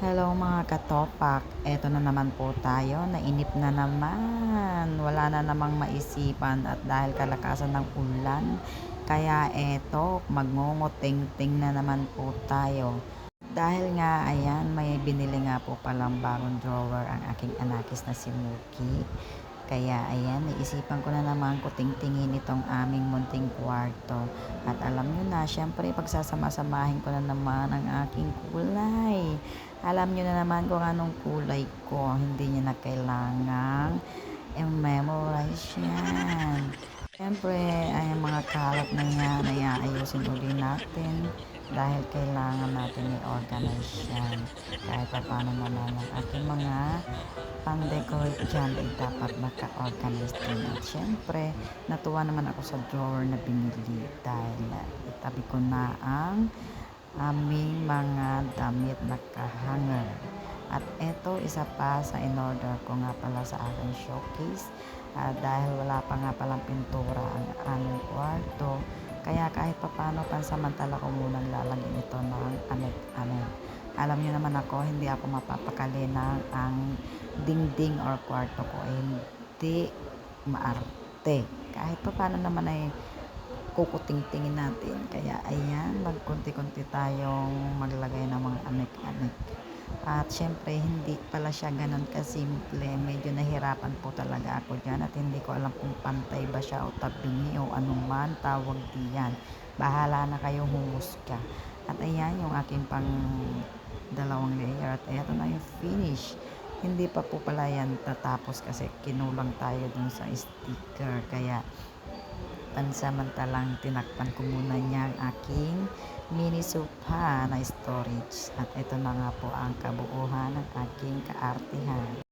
Hello mga katopak, eto na naman po tayo, nainip na naman, wala na namang maisipan at dahil kalakasan ng ulan, kaya eto, magngunguting-ting na naman po tayo. Dahil nga ayan, may binili nga po palang bagong drawer ang aking anakis na si Mookie. Kaya ayan, naisipan ko na naman kuting-tingin itong aming munting kwarto. At alam nyo na, syempre pagsasama-samahin ko na naman ang aking kulay. Alam nyo na naman kung anong kulay ko, hindi nyo na kailangang i-memorize yan. Siyempre, ay ang mga kalat na yan ay aayusin uli natin dahil kailangan natin i-organize yan. Kahit pa paano naman ang aking mga pang-decorate dyan ay dapat naka-organize din. At syempre, natuwa naman ako sa drawer na binili dahil itabi ko na ang aming mga damit na kahanger. At eto, isa pa sa in-order ko nga pala sa aking showcase. Dahil wala pa nga palang pintura ang aming kwarto, kaya kahit papano pansamantala ko munang lalagyan ito ng anek-anek. Alam niyo naman ako, hindi ako mapapakali na ang dingding or kwarto ko ay hindi maarte. Kahit papano naman ay kukuting-tingin natin. Kaya ayan, magkunti-kunti tayong maglagay ng mga anek-anek. At syempre, hindi pala siya ganun kasimple. Medyo nahirapan po talaga ako dyan at hindi ko alam kung pantay ba siya o tabingi o anuman tawag diyan. Bahala na kayo humusga. At ayan, yung aking pang dalawang layer. At eto na yung finish. Hindi pa po pala yan tatapos kasi kinulang tayo dun sa sticker. Kaya pansamantalang tinakpan ko muna niya ang aking mini sofa na storage. At ito na nga po ang kabuuhan ng aking kaartihan.